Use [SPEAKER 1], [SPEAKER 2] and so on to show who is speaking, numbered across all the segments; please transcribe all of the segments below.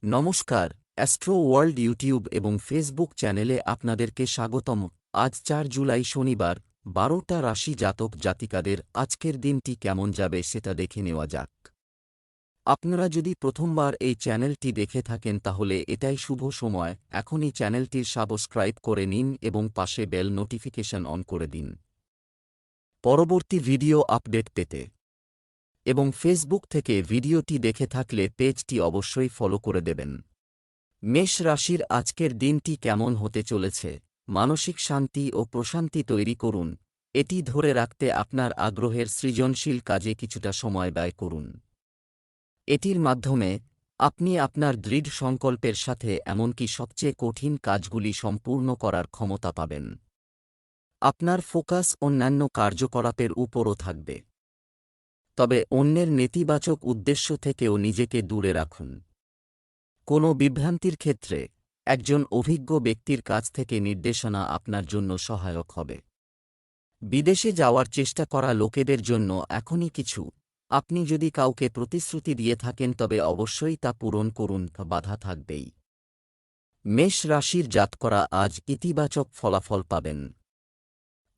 [SPEAKER 1] নমস্কার, astro world YouTube এবং Facebook চ্যানেলে আপনাদেরকে স্বাগতম। আজ ৪ জুলাই শনিবার, ১২টা রাশি জাতক জাতিকাদের আজকের দিনটি কেমন যাবে সেটা দেখে নেওয়া যাক। আপনারা যদি প্রথমবার এই চ্যানেলটি দেখে থাকেন তাহলে এটাই শুভ সময়, এখনই চ্যানেলটির সাবস্ক্রাইব করে নিন এবং পাশে বেল নোটিফিকেশন অন করে দিন পরবর্তী ভিডিও আপডেট পেতে। এবং ফেসবুক থেকে ভিডিওটি দেখে থাকলে পেজটি অবশ্যই ফলো করে দেবেন। মেষ রাশির আজকের দিনটি কেমন হতে চলেছে? মানসিক শান্তি ও প্রশান্তি তৈরি করুন। এটি ধরে রাখতে আপনার আগ্রহের সৃজনশীল কাজে কিছুটা সময় ব্যয় করুন। এটির মাধ্যমে আপনি আপনার দৃঢ় সংকল্পের সাথে এমনকি সবচেয়ে কঠিন কাজগুলি সম্পূর্ণ করার ক্ষমতা পাবেন। আপনার ফোকাস অন্যান্য কার্যকলাপের উপরও থাকবে। তবে অন্যের নেতিবাচক উদ্দেশ্য থেকেও নিজেকে দূরে রাখুন। কোনো বিভ্রান্তির ক্ষেত্রে একজন অভিজ্ঞ ব্যক্তির কাছ থেকে নির্দেশনা আপনার জন্য সহায়ক হবে। বিদেশে যাওয়ার চেষ্টা করা লোকেদের জন্য এখনই কিছু। আপনি যদি কাউকে প্রতিশ্রুতি দিয়ে থাকেন তবে অবশ্যই তা পূরণ করুন, বাধা থাকবেই। মেষ রাশির জাতকরা আজ ইতিবাচক ফলাফল পাবেন।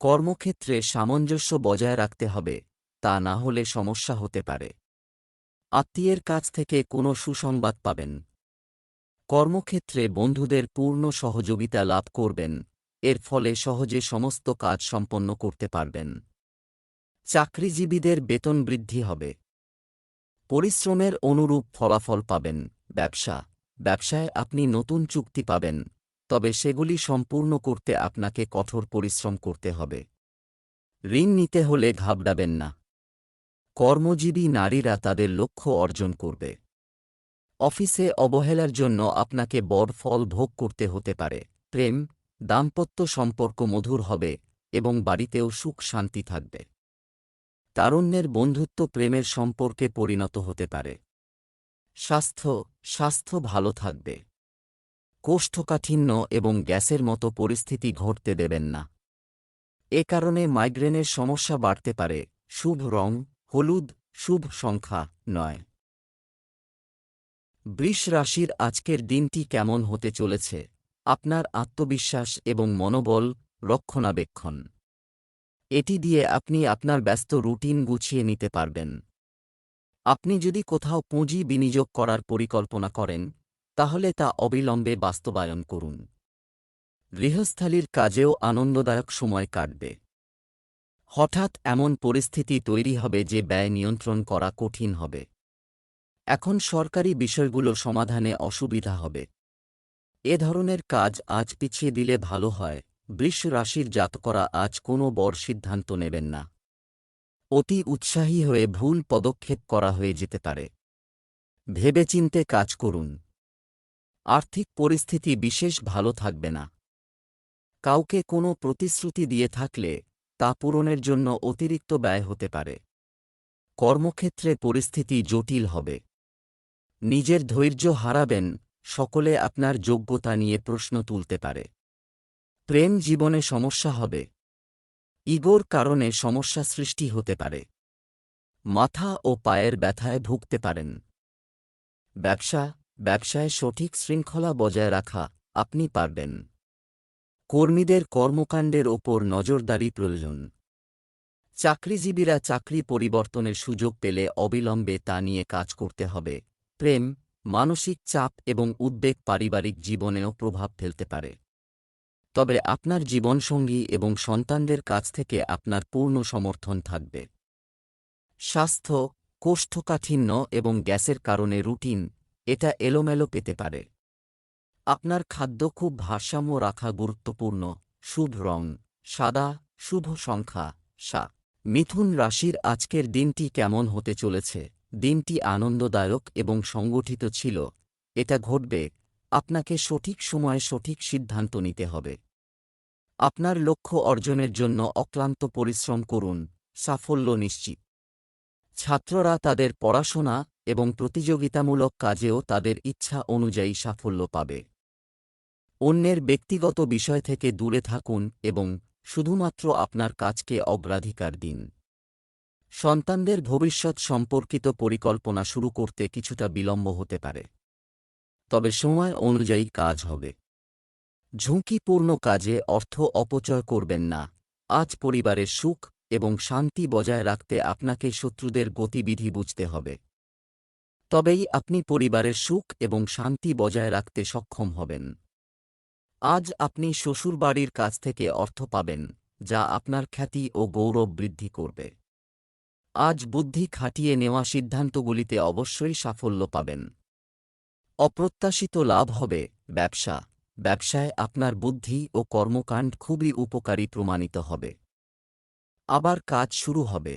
[SPEAKER 1] কর্মক্ষেত্রে সামঞ্জস্য বজায় রাখতে হবে, তা না হলে সমস্যা হতে পারে। আত্মীয়ের কাছ থেকে কোনো সুসংবাদ পাবেন। কর্মক্ষেত্রে বন্ধুদের পূর্ণ সহযোগিতা লাভ করবেন, এর ফলে সহজে সমস্ত কাজ সম্পন্ন করতে পারবেন। চাকরিজীবীদের বেতন বৃদ্ধি হবে। পরিশ্রমের অনুরূপ ফলাফল পাবেন। ব্যবসায় আপনি নতুন চুক্তি পাবেন, তবে সেগুলি সম্পূর্ণ করতে আপনাকে কঠোর পরিশ্রম করতে হবে। ঋণ নিতে হলে ঘাবড়াবেন না। কর্মজীবী নারীরা তাদের লক্ষ্য অর্জন করবে। অফিসে অবহেলার জন্য আপনাকে বড় ফল ভোগ করতে হতে পারে। প্রেম, দাম্পত্য সম্পর্ক মধুর হবে এবং বাড়িতেও সুখ শান্তি থাকবে। তারুণ্যের বন্ধুত্ব প্রেমের সম্পর্কে পরিণত হতে পারে। স্বাস্থ্য ভালো থাকবে। কোষ্ঠকাঠিন্য এবং গ্যাসের মতো পরিস্থিতি ঘটতে দেবেন না। এ কারণে মাইগ্রেনের সমস্যা বাড়তে পারে। শুভ রং হলুদ, শুভ সংখ্যা ৯। বৃষ রাশির আজকের দিনটি কেমন হতে চলেছে? আপনার আত্মবিশ্বাস এবং মনোবল রক্ষণাবেক্ষণ। এটি দিয়ে আপনি আপনার ব্যস্ত রুটিন গুছিয়ে নিতে পারবেন। আপনি যদি কোথাও পুঁজি বিনিয়োগ করার পরিকল্পনা করেন, তাহলে তা অবিলম্বে বাস্তবায়ন করুন। গৃহস্থালির কাজেও আনন্দদায়ক সময় কাটবে। হঠাৎ এমন পরিস্থিতি তৈরি হবে যে ব্যয় নিয়ন্ত্রণ করা কঠিন হবে। এখন সরকারি বিষয়গুলো সমাধানে অসুবিধা হবে। এ ধরনের কাজ আজ পিছিয়ে দিলে ভালো হয়। বৃষ রাশির জাতকরা আজ কোনো বড় সিদ্ধান্ত নেবেন না। অতি উৎসাহী হয়ে ভুল পদক্ষেপ করা হয়ে যেতে পারে। ভেবেচিন্তে কাজ করুন। আর্থিক পরিস্থিতি বিশেষ ভালো থাকবে না। কাউকে কোনো প্রতিশ্রুতি দিয়ে থাকলে তা পূরণের জন্য অতিরিক্ত ব্যয় হতে পারে। কর্মক্ষেত্রে পরিস্থিতি জটিল হবে। নিজের ধৈর্য হারাবেন, সকলে আপনার যোগ্যতা নিয়ে প্রশ্ন তুলতে পারে। প্রেম জীবনে সমস্যা হবে। ইগোর কারণে সমস্যা সৃষ্টি হতে পারে। মাথা ও পায়ের ব্যথায় ভুগতে পারেন। ব্যবসায় সঠিক শৃঙ্খলা বজায় রাখা আপনি পারবেন। কর্মীদের কর্মকাণ্ডের ওপর নজরদারি প্রয়োজন। চাকরিজীবীরা চাকরি পরিবর্তনের সুযোগ পেলে অবিলম্বে তা নিয়ে কাজ করতে হবে। প্রেম, মানসিক চাপ এবং উদ্বেগ পারিবারিক জীবনেও প্রভাব ফেলতে পারে। তবে আপনার জীবনসঙ্গী এবং সন্তানদের কাছ থেকে আপনার পূর্ণ সমর্থন থাকবে। স্বাস্থ্য, কোষ্ঠকাঠিন্য এবং গ্যাসের কারণে রুটিন এটা এলোমেলো পেতে পারে। আপনার খাদ্য খুব ভারসাম্য রাখা গুরুত্বপূর্ণ। শুভ রং সাদা, শুভ সংখ্যা ৭। মিথুন রাশির আজকের দিনটি কেমন হতে চলেছে? দিনটি আনন্দদায়ক এবং সংগঠিত ছিল। এটা ঘটবে, আপনাকে সঠিক সময়ে সঠিক সিদ্ধান্ত নিতে হবে। আপনার লক্ষ্য অর্জনের জন্য অক্লান্ত পরিশ্রম করুন, সাফল্য নিশ্চিত। ছাত্ররা তাদের পড়াশোনা এবং প্রতিযোগিতামূলক কাজেও তাদের ইচ্ছা অনুযায়ী সাফল্য পাবে। অন্যের ব্যক্তিগত বিষয় থেকে দূরে থাকুন এবং শুধুমাত্র আপনার কাজকে অগ্রাধিকার দিন। সন্তানদের ভবিষ্যৎ সম্পর্কিত পরিকল্পনা শুরু করতে কিছুটা বিলম্ব হতে পারে। তবে সময় অনুযায়ী কাজ হবে। ঝুঁকিপূর্ণ কাজে অর্থ অপচয় করবেন না। আজ পরিবারের সুখ এবং শান্তি বজায় রাখতে আপনাকে শত্রুদের গতিবিধি বুঝতে হবে। তবেই আপনি পরিবারের সুখ এবং শান্তি বজায় রাখতে সক্ষম হবেন। আজ আপনি শ্বশুরবাড়ির কাছ থেকে অর্থ পাবেন, যা আপনার খ্যাতি ও গৌরব বৃদ্ধি করবে। আজ বুদ্ধি খাটিয়ে নেওয়া সিদ্ধান্তগুলিতে অবশ্যই সাফল্য পাবেন। অপ্রত্যাশিত লাভ হবে। ব্যবসায় আপনার বুদ্ধি ও কর্মকাণ্ড খুবই উপকারী প্রমাণিত হবে। আবার কাজ শুরু হবে।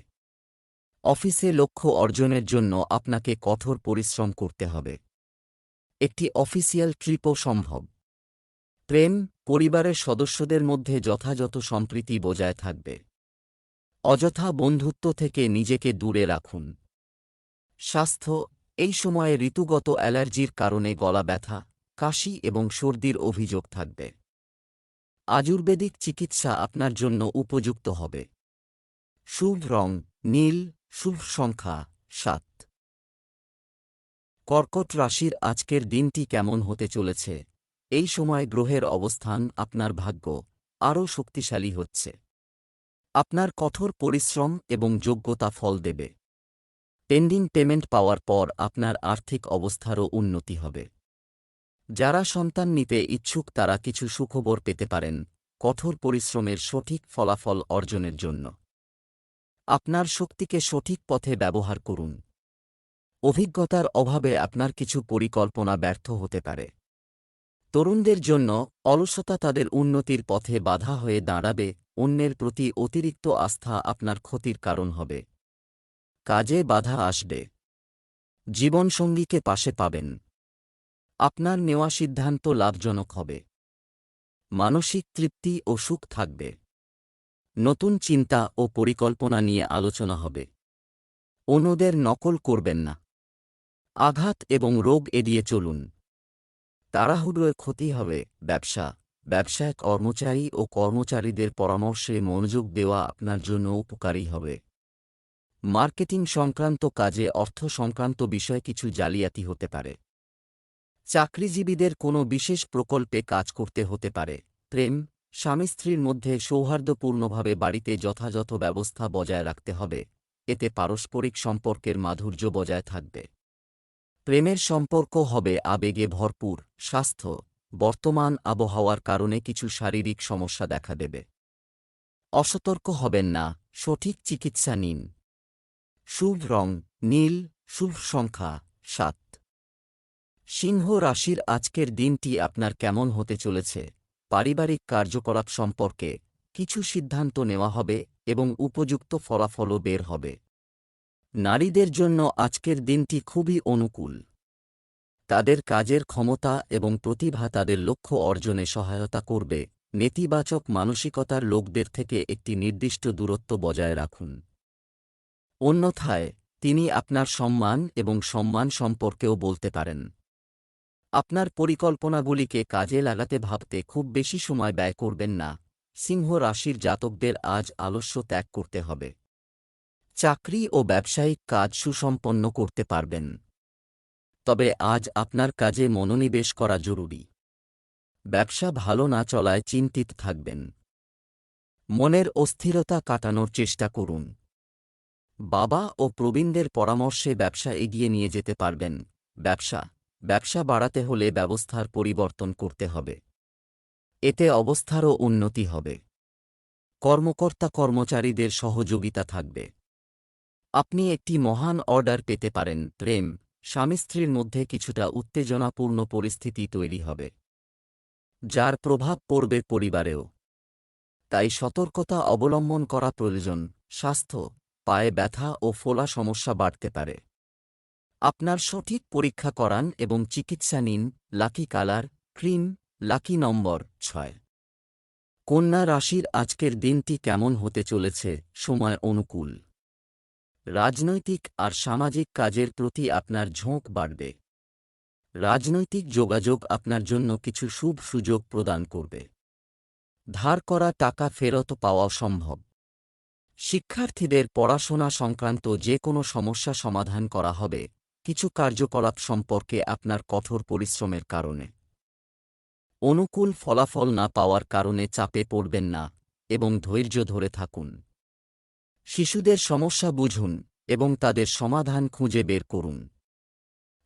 [SPEAKER 1] অফিসে লক্ষ্য অর্জনের জন্য আপনাকে কঠোর পরিশ্রম করতে হবে। একটি অফিসিয়াল ট্রিপও সম্ভব। প্রেম, পরিবারের সদস্যদের মধ্যে যথাযথ সম্প্রীতি বজায় থাকবে। অযথা বন্ধুত্ব থেকে নিজেকে দূরে রাখুন। স্বাস্থ্য, এই সময়ে ঋতুগত অ্যালার্জির কারণে গলা ব্যথা, কাশি এবং সর্দির অভিযোগ থাকবে। আয়ুর্বেদিক চিকিৎসা আপনার জন্য উপযুক্ত হবে। শুভ রং নীল, শুভ সংখ্যা 7। কর্কট রাশির আজকের দিনটি কেমন হতে চলেছে? এই সময় গ্রহের অবস্থান আপনার ভাগ্য আরও শক্তিশালী হচ্ছে। আপনার কঠোর পরিশ্রম এবং যোগ্যতা ফল দেবে। পেন্ডিং পেমেন্ট পাওয়ার পর আপনার আর্থিক অবস্থারও উন্নতি হবে। যারা সন্তান নিতে ইচ্ছুক তারা কিছু সুখবর পেতে পারেন, কঠোর পরিশ্রমের সঠিক ফলাফল অর্জনের জন্য। আপনার শক্তিকে সঠিক পথে ব্যবহার করুন। অভিজ্ঞতার অভাবে আপনার কিছু পরিকল্পনা ব্যর্থ হতে পারে। তরুণদের জন্য অলসতা তাদের উন্নতির পথে বাধা হয়ে দাঁড়াবে। অন্যের প্রতি অতিরিক্ত আস্থা আপনার ক্ষতির কারণ হবে। কাজে বাধা আসবে। জীবনসঙ্গীকে পাশে পাবেন। আপনার নেওয়া সিদ্ধান্ত লাভজনক হবে। মানসিক তৃপ্তি ও সুখ থাকবে। নতুন চিন্তা ও পরিকল্পনা নিয়ে আলোচনা হবে। অন্যদের নকল করবেন না। আঘাত এবং রোগ এড়িয়ে চলুন। তাড়াহুড়োয় ক্ষতি হবে। ব্যবসায় কর্মচারী ও কর্মচারীদের পরামর্শে মনোযোগ দেওয়া আপনার জন্য উপকারী হবে। মার্কেটিং সংক্রান্ত কাজে অর্থ সংক্রান্ত বিষয়ে কিছু জালিয়াতি হতে পারে। চাকরিজীবীদের কোনো বিশেষ প্রকল্পে কাজ করতে হতে পারে। প্রেম, স্বামী স্ত্রীর মধ্যে সৌহার্দ্যপূর্ণভাবে বাড়িতে যথাযথ ব্যবস্থা বজায় রাখতে হবে। এতে পারস্পরিক সম্পর্কের মাধুর্য বজায় থাকবে। প্রেমের সম্পর্ক হবে আবেগে ভরপুর। স্বাস্থ্য, বর্তমান আবহাওয়ার কারণে কিছু শারীরিক সমস্যা দেখা দেবে। অসতর্ক হবেন না, সঠিক চিকিৎসা নিন। শুভ রং নীল, শুভ সংখ্যা 7। সিংহ রাশির আজকের দিনটি আপনার কেমন হতে চলেছে? পারিবারিক কার্যকলাপ সম্পর্কে কিছু সিদ্ধান্ত নেওয়া হবে এবং উপযুক্ত ফলাফলও বের হবে। নারীদের জন্য আজকের দিনটি খুবই অনুকূল। তাদের কাজের ক্ষমতা এবং প্রতিভা তাদের লক্ষ্য অর্জনে সহায়তা করবে। নেতিবাচক মানসিকতার লোকদের থেকে একটি নির্দিষ্ট দূরত্ব বজায় রাখুন। অন্যথায় তিনি আপনার সম্মান এবং সম্মান সম্পর্কেও বলতে পারেন। আপনার পরিকল্পনাগুলিকে কাজে লাগাতে ভাবতে খুব বেশি সময় ব্যয় করবেন না। সিংহ রাশির জাতকদের আজ আলস্য ত্যাগ করতে হবে। চাকরি ও ব্যবসায়িক কাজ সুসম্পন্ন করতে পারবেন। তবে আজ আপনার কাজে মনোনিবেশ করা জরুরি। ব্যবসা ভালো না চলায় চিন্তিত থাকবেন। মনের অস্থিরতা কাটানোর চেষ্টা করুন। বাবা ও প্রবীণদের পরামর্শে ব্যবসা এগিয়ে নিয়ে যেতে পারবেন। ব্যবসা বাড়াতে হলে ব্যবস্থার পরিবর্তন করতে হবে। এতে অবস্থারও উন্নতি হবে। কর্মকর্তা কর্মচারীদের সহযোগিতা থাকবে। আপনি একটি মহান অর্ডার পেতে পারেন। প্রেম, স্বামী স্ত্রীর মধ্যে কিছুটা উত্তেজনাপূর্ণ পরিস্থিতি তৈরি হবে, যার প্রভাব পড়বে পরিবারেও। তাই সতর্কতা অবলম্বন করা প্রয়োজন। স্বাস্থ্য, পায়ে ব্যথা ও ফোলা সমস্যা বাড়তে পারে। আপনার সঠিক পরীক্ষা করান এবং চিকিৎসা নিন। লাকি কালার ক্রিম, লাকি নম্বর 6। কন্যা রাশির আজকের দিনটি কেমন হতে চলেছে? সময় অনুকূল। রাজনৈতিক আর সামাজিক কাজের প্রতি আপনার ঝোঁক বাড়বে। রাজনৈতিক যোগাযোগ আপনার জন্য কিছু শুভ সুযোগ প্রদান করবে। ধার করা টাকা ফেরত পাওয়া সম্ভব। শিক্ষার্থীদের পড়াশোনা সংক্রান্ত যে কোনো সমস্যা সমাধান করা হবে। কিছু কার্যকলাপ সম্পর্কে আপনার কঠোর পরিশ্রমের কারণে অনুকূল ফলাফল না পাওয়ার কারণে চাপে পড়বেন না এবং ধৈর্য ধরে থাকুন। শিশুদের সমস্যা বুঝুন এবং তাদের সমাধান খুঁজে বের করুন।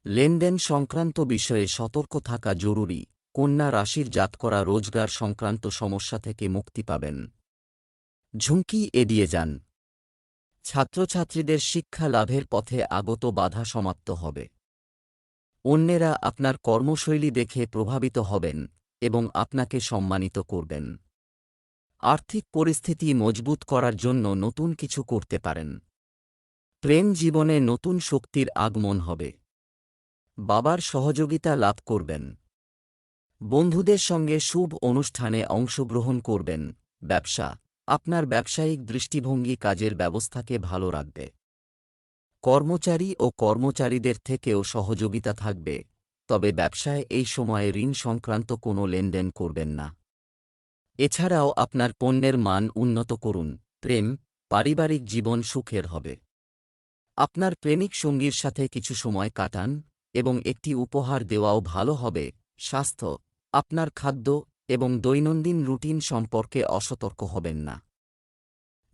[SPEAKER 1] লেনদেন সংক্রান্ত বিষয়ে সতর্ক থাকা জরুরি। কন্যা রাশির জাতকরা রোজগার সংক্রান্ত সমস্যা থেকে মুক্তি পাবেন। ঝুঁকি এড়িয়ে যান। ছাত্রছাত্রীদের শিক্ষা লাভের পথে আগত বাধা সমাপ্ত হবে। অন্যেরা আপনার কর্মশৈলী দেখে প্রভাবিত হবেন এবং আপনাকে সম্মানিত করবেন। আর্থিক পরিস্থিতি মজবুত করার জন্য নতুন কিছু করতে পারেন। প্রেম জীবনে নতুন শক্তির আগমন হবে। বাবার সহযোগিতা লাভ করবেন। বন্ধুদের সঙ্গে শুভ অনুষ্ঠানে অংশগ্রহণ করবেন। ব্যবসা, আপনার ব্যবসায়িক দৃষ্টিভঙ্গি কাজের ব্যবস্থাকে ভালো রাখবে। কর্মচারী ও কর্মচারীদের থেকেও সহযোগিতা থাকবে, তবে ব্যবসায় এই সময়ে ঋণ সংক্রান্ত কোনো লেনদেন করবেন না। এছাড়াও আপনার পণ্যের মান উন্নত করুন। প্রেম, পারিবারিক জীবন সুখের হবে। আপনার প্রেমিক সঙ্গীর সাথে কিছু সময় কাটান এবং একটি উপহার দেওয়াও ভালো হবে। স্বাস্থ্য, আপনার খাদ্য এবং দৈনন্দিন রুটিন সম্পর্কে অসতর্ক হবেন না।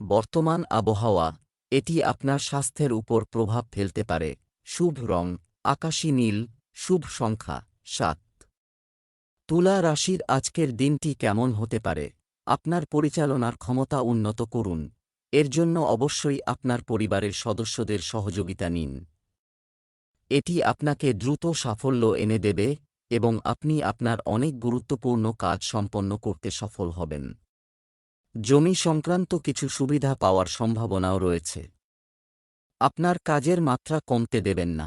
[SPEAKER 1] বর্তমান আবহাওয়া, এটি আপনার স্বাস্থ্যের উপর প্রভাব ফেলতে পারে। শুভ রং আকাশী নীল। শুভ সংখ্যা 7। তুলা রাশির আজকের দিনটি কেমন হতে পারে? আপনার পরিচালনার ক্ষমতা উন্নত করুন। এর জন্য অবশ্যই আপনার পরিবারের সদস্যদের সহযোগিতা নিন। এটি আপনাকে দ্রুত সাফল্য এনে দেবে এবং আপনি আপনার অনেক গুরুত্বপূর্ণ কাজ সম্পন্ন করতে সফল হবেন। জমি সংক্রান্ত কিছু সুবিধা পাওয়ার সম্ভাবনাও রয়েছে। আপনার কাজের মাত্রা কমতে দেবেন না।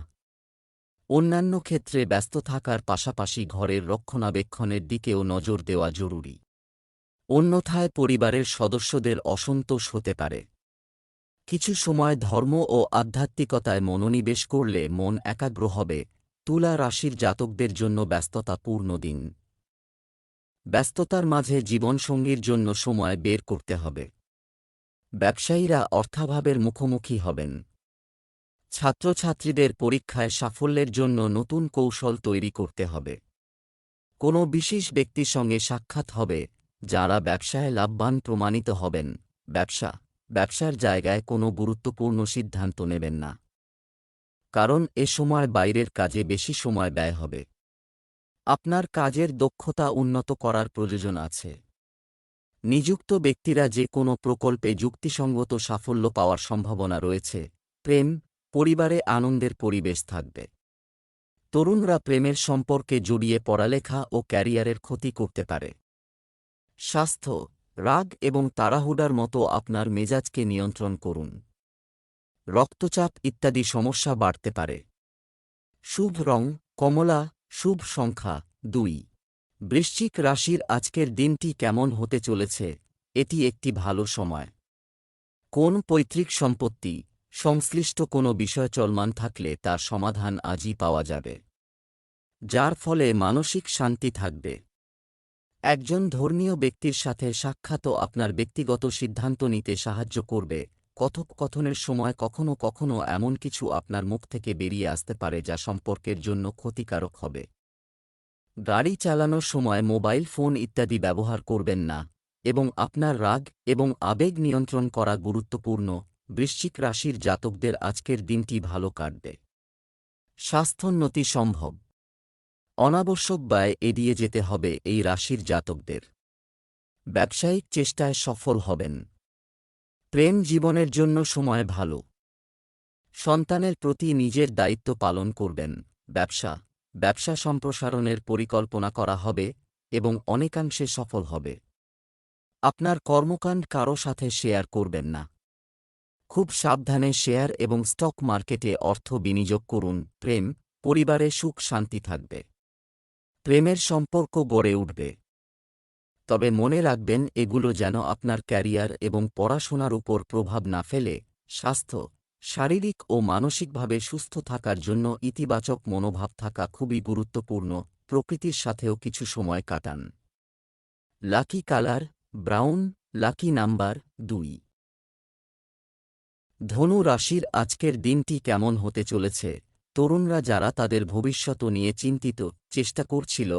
[SPEAKER 1] অন্যান্য ক্ষেত্রে ব্যস্ত থাকার পাশাপাশি ঘরের রক্ষণাবেক্ষণের দিকেও নজর দেওয়া জরুরি। অন্যথায় পরিবারের সদস্যদের অসন্তোষ হতে পারে। কিছু সময় ধর্ম ও আধ্যাত্মিকতায় মনোনিবেশ করলে মন একাগ্র হবে। তুলা রাশির জাতকদের জন্য ব্যস্ততাপূর্ণ দিন। ব্যস্ততার মাঝে জীবনসঙ্গীর জন্য সময় বের করতে হবে। ব্যবসায়ীরা অর্থাভাবের মুখোমুখি হবেন। ছাত্রছাত্রীদের পরীক্ষায় সাফল্যের জন্য নতুন কৌশল তৈরি করতে হবে। কোনো বিশেষ ব্যক্তির সঙ্গে সাক্ষাৎ হবে, যারা ব্যবসায় লাভবান প্রমাণিত হবেন। ব্যবসার জায়গায় কোনো গুরুত্বপূর্ণ সিদ্ধান্ত নেবেন না, কারণ এ সময় বাইরের কাজে বেশি সময় ব্যয় হবে। আপনার কাজের দক্ষতা উন্নত করার প্রয়োজন আছে। নিযুক্ত ব্যক্তিরা যে কোনো প্রকল্পে যুক্তিসঙ্গত সাফল্য পাওয়ার সম্ভাবনা রয়েছে। প্রেম, পরিবারে আনন্দের পরিবেশ থাকবে। তরুণরা প্রেমের সম্পর্কে জড়িয়ে পড়ালেখা ও ক্যারিয়ারের ক্ষতি করতে পারে। স্বাস্থ্য, রাগ এবং তাড়াহুড়ার মতো আপনার মেজাজকে নিয়ন্ত্রণ করুন। রক্তচাপ ইত্যাদি সমস্যা বাড়তে পারে। শুভ রং কমলা। শুভ সংখ্যা 2। বৃশ্চিক রাশির আজকের দিনটি কেমন হতে চলেছে? এটি একটি ভালো সময়। কোন পৈতৃক সম্পত্তি সংশ্লিষ্ট কোনো বিষয় চলমান থাকলে তার সমাধান আজই পাওয়া যাবে, যার ফলে মানসিক শান্তি থাকবে। একজন ধর্মীয় ব্যক্তির সাথে সাক্ষাৎও আপনার ব্যক্তিগত সিদ্ধান্ত নিতে সাহায্য করবে। কথোপকথনের সময় কখনও কখনও এমন কিছু আপনার মুখ থেকে বেরিয়ে আসতে পারে যা সম্পর্কের জন্য ক্ষতিকারক হবে। গাড়ি চালানোর সময় মোবাইল ফোন ইত্যাদি ব্যবহার করবেন না এবং আপনার রাগ এবং আবেগ নিয়ন্ত্রণ করা গুরুত্বপূর্ণ। বৃশ্চিক রাশির জাতকদের আজকের দিনটি ভালো কাটবে। স্বাস্থ্যোন্নতি সম্ভব। অনাবশ্যক ব্যয় এড়িয়ে যেতে হবে এই রাশির জাতকদের। ব্যবসায়িক চেষ্টায় সফল হবেন। প্রেম জীবনের জন্য সময় ভালো। সন্তানের প্রতি নিজের দায়িত্ব পালন করবেন। ব্যবসা সম্প্রসারণের পরিকল্পনা করা হবে এবং অনেকাংশে সফল হবে। আপনার কর্মকাণ্ড কারো সাথে শেয়ার করবেন না। খুব সাবধানে শেয়ার এবং স্টক মার্কেটে অর্থ বিনিয়োগ করুন। প্রেম, পরিবারে সুখ শান্তি থাকবে। প্রেমের সম্পর্ক গড়ে উঠবে, তবে মনে রাখবেন এগুলো যেন আপনার ক্যারিয়ার এবং পড়াশোনার উপর প্রভাব না ফেলে। স্বাস্থ্য, শারীরিক ও মানসিকভাবে সুস্থ থাকার জন্য ইতিবাচক মনোভাব থাকা খুবই গুরুত্বপূর্ণ। প্রকৃতির সাথেও কিছু সময় কাটান। Lucky colour brown. Lucky number 2। ধনু রাশির আজকের দিনটি কেমন হতে চলেছে? তরুণরা যারা তাদের ভবিষ্যৎ নিয়ে চিন্তিত চেষ্টা করছিল,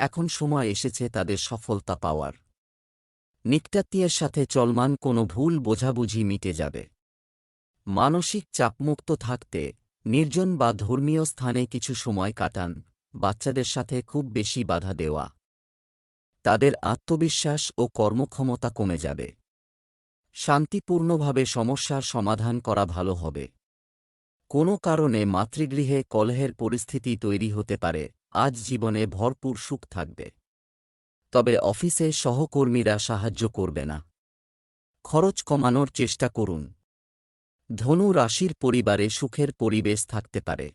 [SPEAKER 1] এখন সময় এসেছে তাদের সফলতা পাওয়ার। নিকটাত্মীয়ের সাথে চলমান কোনো ভুল বোঝাবুঝি মিটে যাবে। মানসিক চাপমুক্ত থাকতে নির্জন বা ধর্মীয় স্থানে কিছু সময় কাটান। বাচ্চাদের সাথে খুব বেশি বাধা দেওয়া তাদের আত্মবিশ্বাস ও কর্মক্ষমতা কমে যাবে। শান্তিপূর্ণভাবে সমস্যার সমাধান করা ভালো হবে। কোনো কারণে মাতৃগৃহে কলহের পরিস্থিতি তৈরি হতে পারে। আজ জীবনে ভরপুর সুখ থাকবে, তবে অফিসে সহকর্মীরা সাহায্য করবে না। খরচ কমানোর চেষ্টা করুন। ধনু রাশির পরিবারে সুখের পরিবেশ থাকতে পারে।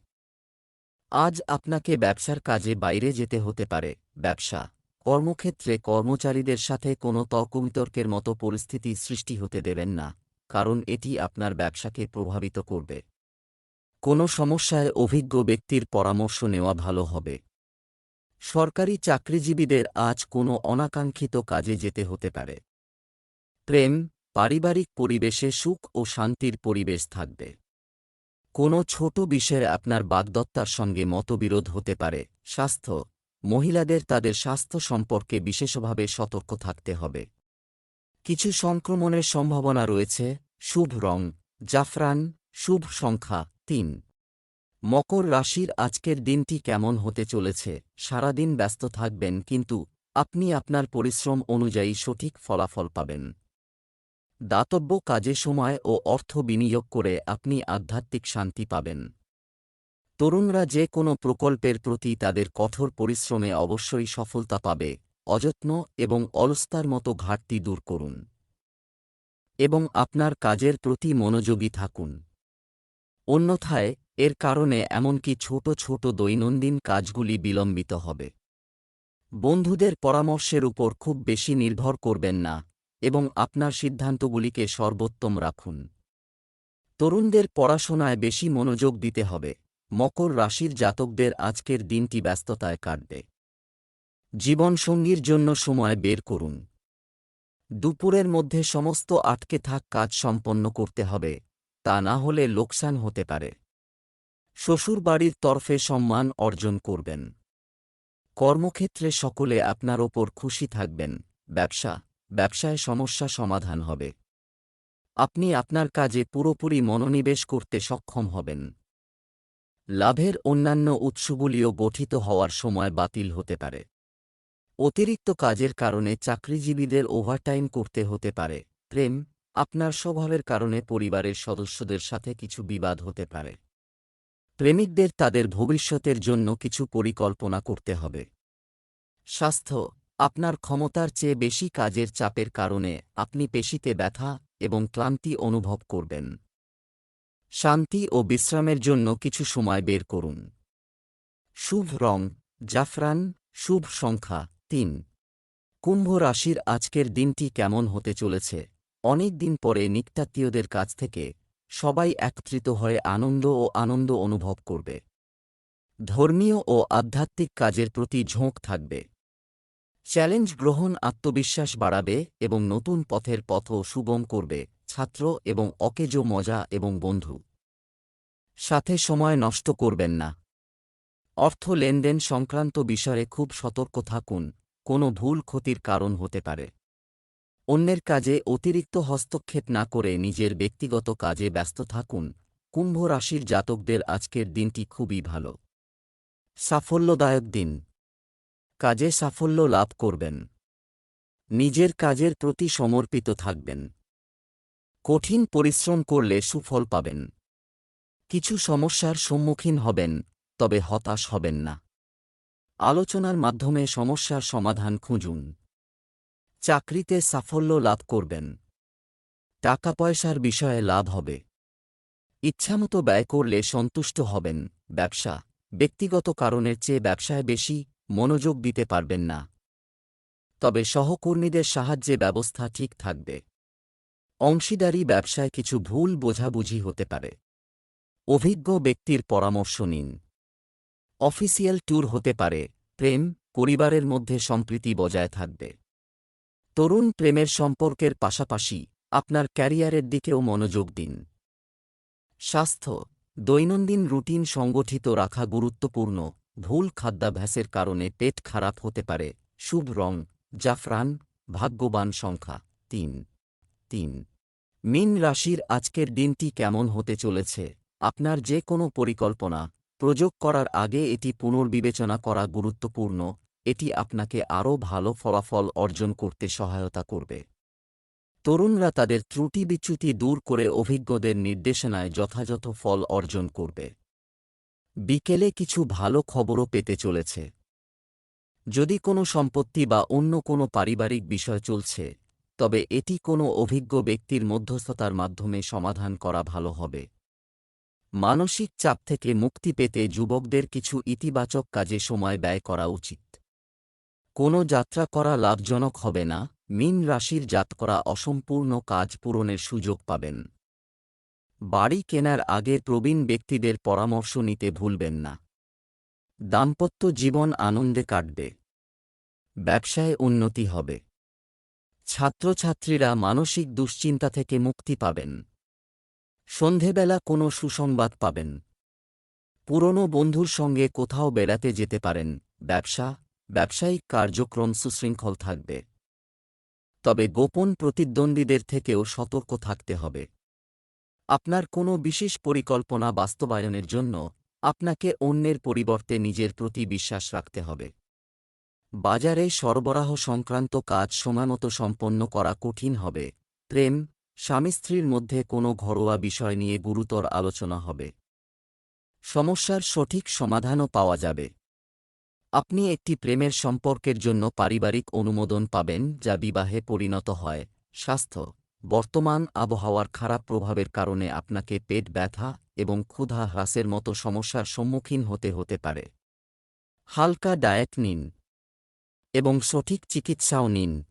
[SPEAKER 1] আজ আপনাকে ব্যবসার কাজে বাইরে যেতে হতে পারে। ব্যবসা কর্মক্ষেত্রে কর্মচারীদের সাথে কোনো তর্কবিতর্কের মতো পরিস্থিতি সৃষ্টি হতে দেবেন না, কারণ এটি আপনার ব্যবসাকে প্রভাবিত করবে। কোনো সমস্যায় অভিজ্ঞ ব্যক্তির পরামর্শ নেওয়া ভালো হবে। সরকারি চাকরিজীবীদের আজ কোনো অনাকাঙ্ক্ষিত কাজে যেতে হতে পারে। প্রেম পারিবারিক পরিবেশে সুখ ও শান্তির পরিবেশ থাকবে। কোনো ছোট বিষয়ে আপনার বাগদত্তার সঙ্গে মতবিরোধ হতে পারে। স্বাস্থ্য মহিলাদের তাদের স্বাস্থ্য সম্পর্কে বিশেষভাবে সতর্ক থাকতে হবে। কিছু সংক্রমণের সম্ভাবনা রয়েছে। শুভ রং জাফরান, শুভ সংখ্যা ৩। মকর রাশির আজকের দিনটি কেমন হতে চলেছে? সারাদিন ব্যস্ত থাকবেন, কিন্তু আপনি আপনার পরিশ্রম অনুযায়ী সঠিক ফলাফল পাবেন। দাতব্য কাজে সময় ও অর্থ বিনিয়োগ করে আপনি আধ্যাত্মিক শান্তি পাবেন। তরুণরা যে কোনো প্রকল্পের প্রতি তাদের কঠোর পরিশ্রমে অবশ্যই সফলতা পাবে। অযত্ন এবং অলসতার মতো ঘাটতি দূর করুন এবং আপনার কাজের প্রতি মনোযোগী থাকুন। অন্যথায় এর কারণে এমনকি ছোট ছোট দৈনন্দিন কাজগুলি বিলম্বিত হবে। বন্ধুদের পরামর্শের উপর খুব বেশি নির্ভর করবেন না এবং আপনার সিদ্ধান্তগুলিকে সর্বোত্তম রাখুন। তরুণদের পড়াশোনায় বেশি মনোযোগ দিতে হবে। মকর রাশির জাতকদের আজকের দিনটি ব্যস্ততায় কাটবে। জীবনসঙ্গীর জন্য সময় বের করুন। দুপুরের মধ্যে সমস্ত আটকে থাক কাজ সম্পন্ন করতে হবে, তা না হলে লোকসান হতে পারে। শ্বশুরবাড়ির তরফে সম্মান অর্জন করবেন। কর্মক্ষেত্রে সকলে আপনার ওপর খুশি থাকবেন। ব্যবসায় সমস্যা সমাধান হবে। আপনি আপনার কাজে পুরোপুরি মনোনিবেশ করতে সক্ষম হবেন। লাভের অন্যান্য উৎসগুলিও গঠিত হওয়ার সময় বাতিল হতে পারে। অতিরিক্ত কাজের কারণে চাকরিজীবীদের ওভারটাইম করতে হতে পারে। প্রেম আপনার স্বভাবের কারণে পরিবারের সদস্যদের সাথে কিছু বিবাদ হতে পারে। প্রেমিকদের তাদের ভবিষ্যতের জন্য কিছু পরিকল্পনা করতে হবে। স্বাস্থ্য আপনার ক্ষমতার চেয়ে বেশি কাজের চাপের কারণে আপনি পেশিতে ব্যথা এবং ক্লান্তি অনুভব করবেন। শান্তি ও বিশ্রামের জন্য কিছু সময় বের করুন। শুভ রং জাফরান, শুভ সংখ্যা ৩। কুম্ভ রাশির আজকের দিনটি কেমন হতে চলেছে? অনেক দিন পরে নিকটাত্মীয়দের কাছ থেকে সবাই একত্রিত হয়ে আনন্দ অনুভব করবে। ধর্মীয় ও আধ্যাত্মিক কাজের প্রতি ঝোঁক থাকবে। চ্যালেঞ্জ গ্রহণ আত্মবিশ্বাস বাড়াবে এবং নতুন পথের পথও সুগম করবে। ছাত্র এবং অকেজো মজা এবং বন্ধু সাথে সময় নষ্ট করবেন না। অর্থ লেনদেন সংক্রান্ত বিষয়ে খুব সতর্ক থাকুন, কোনো ভুল ক্ষতির কারণ হতে পারে। অন্যের কাজে অতিরিক্ত হস্তক্ষেপ না করে নিজের ব্যক্তিগত কাজে ব্যস্ত থাকুন। কুম্ভ রাশির জাতকদের আজকের দিনটি খুবই ভালো। সাফল্যদায়ক দিন। কাজে সাফল্য লাভ করবেন। নিজের কাজের প্রতি সমর্পিত থাকবেন। কঠিন পরিশ্রম করলে সুফল পাবেন। কিছু সমস্যার সম্মুখীন হবেন, তবে হতাশ হবেন না। আলোচনার মাধ্যমে সমস্যার সমাধান খুঁজুন। চাকরিতে সাফল্য লাভ করবেন। টাকা পয়সার বিষয়ে লাভ হবে। ইচ্ছামতো ব্যয় করলে সন্তুষ্ট হবেন। ব্যবসা ব্যক্তিগত কারণের চেয়ে ব্যবসায় বেশি মনোযোগ দিতে পারবেন না, তবে সহকর্মীদের সাহায্যে ব্যবস্থা ঠিক থাকবে। অংশীদারি ব্যবসায় কিছু ভুল বোঝাবুঝি হতে পারে। অভিজ্ঞ ব্যক্তির পরামর্শ নিন। অফিসিয়াল ট্যুর হতে পারে। প্রেম পরিবারের মধ্যে সম্প্রীতি বজায় থাকবে। তরুণ প্রেমের সম্পর্কের পাশাপাশি আপনার ক্যারিয়ারের দিকেও মনোযোগ দিন। স্বাস্থ্য দৈনন্দিন রুটিন সংগঠিত রাখা গুরুত্বপূর্ণ। ভুল খাদ্যাভ্যাসের কারণে পেট খারাপ হতে পারে। শুভ রং জাফরান। ভাগ্যবান সংখ্যা ৩ ৩। মীন রাশির আজকের দিনটি কেমন হতে চলেছে? আপনার যে কোনো পরিকল্পনা প্রয়োগ করার আগে এটি পুনর্বিবেচনা করা গুরুত্বপূর্ণ। এটি আপনাকে আরও ভালো ফলাফল অর্জন করতে সহায়তা করবে। তরুণরা তাদের ত্রুটি বিচ্যুতি দূর করে অভিজ্ঞদের নির্দেশনায় যথাযথ ফল অর্জন করবে। বিকেলে কিছু ভালো খবরও পেতে চলেছে। যদি কোনো সম্পত্তি বা অন্য কোনো পারিবারিক বিষয় চলছে, তবে এটি কোনো অভিজ্ঞ ব্যক্তির মধ্যস্থতার মাধ্যমে সমাধান করা ভালো হবে। মানসিক চাপ থেকে মুক্তি পেতে যুবকদের কিছু ইতিবাচক কাজে সময় ব্যয় করা উচিত। কোনো যাত্রা করা লাভজনক হবে না। মীন রাশির জাতকরা অসম্পূর্ণ কাজ পূরণের সুযোগ পাবেন। বাড়ি কেনার আগে প্রবীণ ব্যক্তিদের পরামর্শ নিতে ভুলবেন না। দাম্পত্য জীবন আনন্দে কাটবে। ব্যবসায় উন্নতি হবে। ছাত্রছাত্রীরা মানসিক দুশ্চিন্তা থেকে মুক্তি পাবেন। সন্ধেবেলা কোনো সুসংবাদ পাবেন। পুরনো বন্ধুর সঙ্গে কোথাও বেড়াতে যেতে পারেন। ব্যবসায়িক কার্যক্রম সুশৃঙ্খল থাকবে। তবে গোপন প্রতিদ্বন্দ্বীদের থেকেও সতর্ক থাকতে হবে। আপনার কোনো বিশেষ পরিকল্পনা বাস্তবায়নের জন্য আপনাকে অন্যের পরিবর্তে নিজের প্রতি বিশ্বাস রাখতে হবে। বাজারে সরবরাহ সংক্রান্ত কাজ সময়মতো সম্পন্ন করা কঠিন হবে। প্রেম স্বামী স্ত্রীর মধ্যে কোনো ঘরোয়া বিষয় নিয়ে গুরুতর আলোচনা হবে। সমস্যার সঠিক সমাধানও পাওয়া যাবে। আপনি একটি প্রেমের সম্পর্কের জন্য পারিবারিক অনুমোদন পাবেন, যা বিবাহে পরিণত হয়। স্বাস্থ্য বর্তমান আবহাওয়ার খারাপ প্রভাবের কারণে আপনাকে পেট ব্যথা এবং ক্ষুধা হ্রাসের মতো সমস্যার সম্মুখীন হতে পারে। হালকা ডায়েট নিন এবং সঠিক চিকিৎসাও নিন।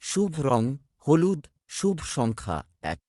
[SPEAKER 1] শুভ রং হলুদ। শুভ সংখ্যা ১।